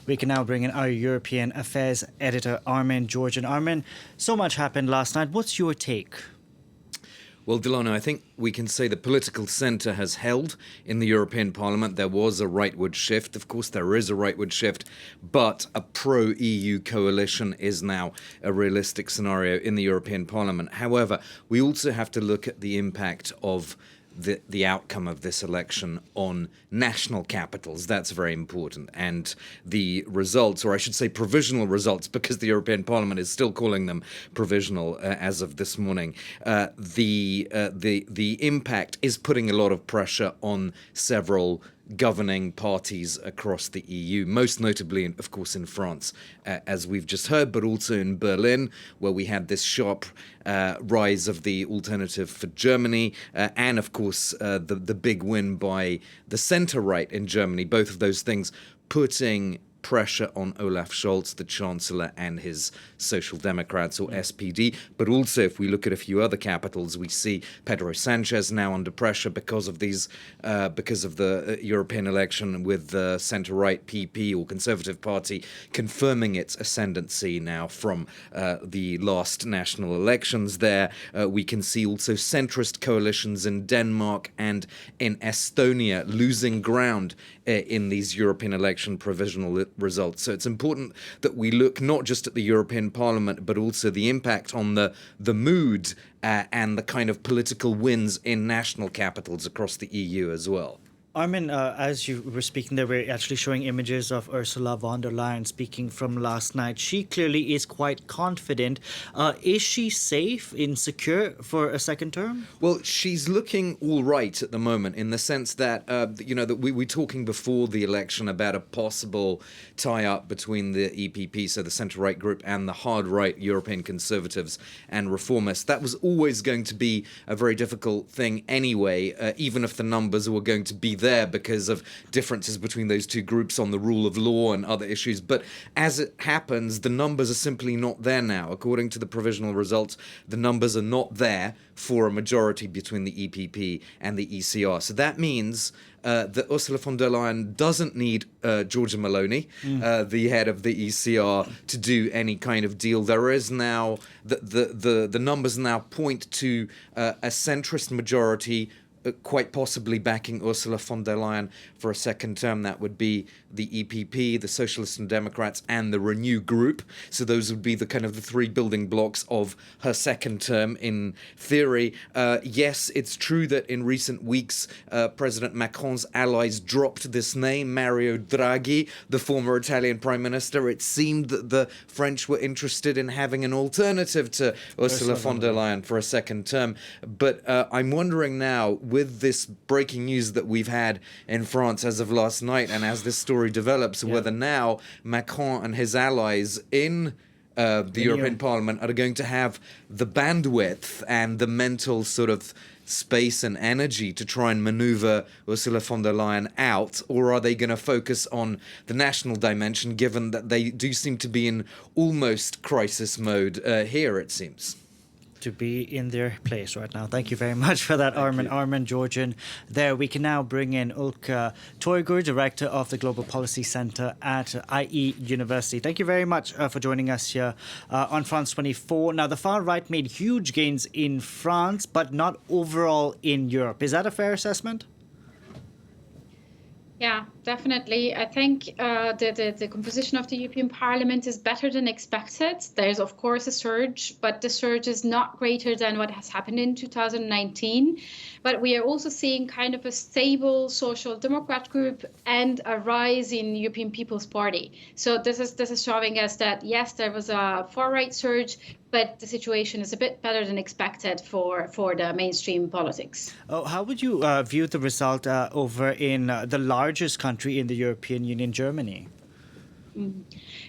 We can now bring in our European Affairs editor, Armen, Georgian. Armen, so much happened last night. What's your take? Well, Delano, I think we can say the political centre has held in the European Parliament. There was a rightward shift. Of course, there is a rightward shift, but a pro-EU coalition is now a realistic scenario in the European Parliament. However, we also have to look at the impact of the outcome of this election on national capitals. That's very important. And the results, or I should say provisional results, because the European Parliament is still calling them provisional as of this morning, the impact is putting a lot of pressure on several governing parties across the EU, most notably, of course, in France, as we've just heard, but also in Berlin, where we had this sharp rise of the Alternative for Germany, and, of course, the big win by the centre-right in Germany, both of those things putting pressure on Olaf Scholz, the Chancellor, and his Social Democrats, or SPD. But also, if we look at a few other capitals, we see Pedro Sanchez now under pressure because of the European election, with the centre-right PP or Conservative Party confirming its ascendancy now from the last national elections there. We can see also centrist coalitions in Denmark and in Estonia losing ground in these European election provisional results. So it's important that we look not just at the European Parliament, but also the impact on the mood and the kind of political wins in national capitals across the EU as well. Armen, as you were speaking there, we're actually showing images of Ursula von der Leyen speaking from last night. She clearly is quite confident. Is she safe and secure for a second term? Well, she's looking all right at the moment, in the sense that, that we were talking before the election about a possible tie-up between the EPP, so the centre-right group, and the hard-right European Conservatives and Reformists. That was always going to be a very difficult thing anyway, even if the numbers were going to be there because of differences between those two groups on the rule of law and other issues. But as it happens, the numbers are simply not there now. According to the provisional results, the numbers are not there for a majority between the EPP and the ECR. So that means that Ursula von der Leyen doesn't need Giorgia Meloni, the head of the ECR, to do any kind of deal. There is now, the numbers now point to a centrist majority quite possibly backing Ursula von der Leyen for a second term. That would be the EPP, the Socialists and Democrats, and the Renew group. So those would be the kind of the three building blocks of her second term in theory. Yes, it's true that in recent weeks, President Macron's allies dropped this name, Mario Draghi, the former Italian Prime Minister. It seemed that the French were interested in having an alternative to Ursula von der Leyen for a second term. But I'm wondering now, with this breaking news that we've had in France as of last night, and as this story develops, whether now Macron and his allies in the European Parliament are going to have the bandwidth and the mental sort of space and energy to try and maneuver Ursula von der Leyen out, or are they going to focus on the national dimension, given that they do seem to be in almost crisis mode here, it seems? To be in their place right now. Thank you very much for that, Armen, Georgian. There, we can now bring in Ilke Toygur, Director of the Global Policy Centre at IE University. Thank you very much for joining us here on France 24. Now, the far right made huge gains in France, but not overall in Europe. Is that a fair assessment? Yeah, definitely. I think the composition of the European Parliament is better than expected. There's, of course, a surge, but the surge is not greater than what has happened in 2019. But we are also seeing kind of a stable Social Democrat group and a rise in European People's Party. So this is showing us that, yes, there was a far-right surge, but the situation is a bit better than expected for the mainstream politics. Oh, how would you view the result over in the largest country in the European Union, Germany?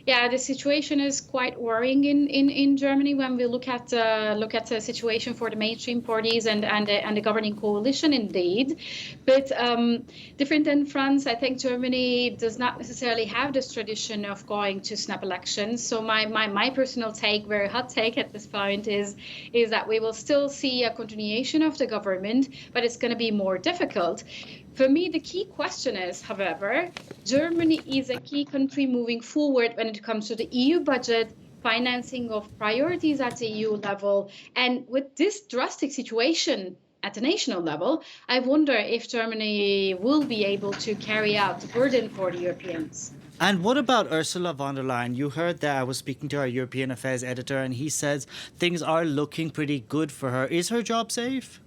Yeah, the situation is quite worrying in Germany when we look at the situation for the mainstream parties and the governing coalition, indeed. But different than France, I think Germany does not necessarily have this tradition of going to snap elections. So my personal take, very hot take at this point, is that we will still see a continuation of the government, but it's going to be more difficult. For me, the key question is, however, Germany is a key country moving forward when it comes to the EU budget, financing of priorities at the EU level. And with this drastic situation at the national level, I wonder if Germany will be able to carry out the burden for the Europeans. And what about Ursula von der Leyen? You heard that I was speaking to our European Affairs editor, and he says things are looking pretty good for her. Is her job safe?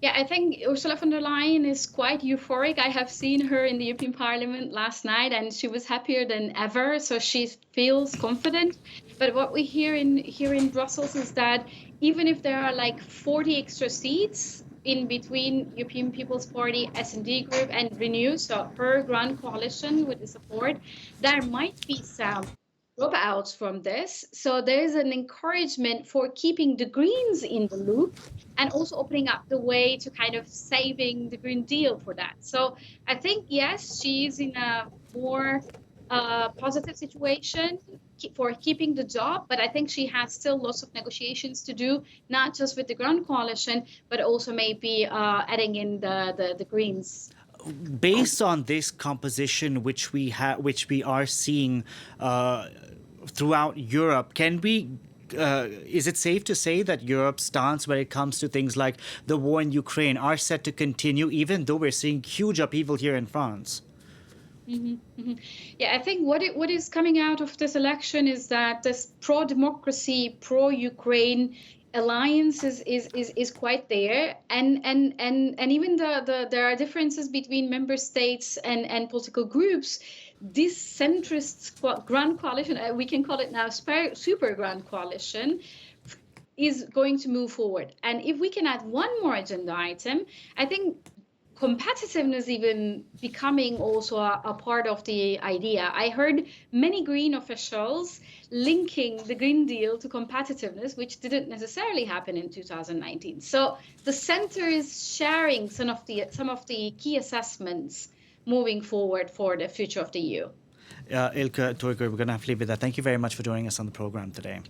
Yeah, I think Ursula von der Leyen is quite euphoric. I have seen her in the European Parliament last night, and she was happier than ever. So she feels confident. But what we hear in Brussels is that even if there are like 40 extra seats in between European People's Party, S&D Group, and Renew, so her grand coalition with the support, there might be some dropouts from this. So there's an encouragement for keeping the Greens in the loop and also opening up the way to kind of saving the Green Deal for that. So I think, yes, she's in a more positive situation for keeping the job, but I think she has still lots of negotiations to do, not just with the Grand Coalition, but also maybe adding in the Greens. Based on this composition, which we are seeing throughout Europe, can we? Is it safe to say that Europe's stance when it comes to things like the war in Ukraine are set to continue, even though we're seeing huge upheaval here in France? Yeah, I think what is coming out of this election is that this pro-democracy, pro-Ukraine alliance is quite there, and even there are differences between member states and political groups. This centrist grand coalition, we can call it now super grand coalition, is going to move forward. And if we can add one more agenda item, I think competitiveness even becoming also a part of the idea. I heard many Green officials linking the Green Deal to competitiveness, which didn't necessarily happen in 2019. So the center is sharing some of the key assessments moving forward for the future of the EU. Ilke, Toygur, we're going to have to leave it there. Thank you very much for joining us on the program today.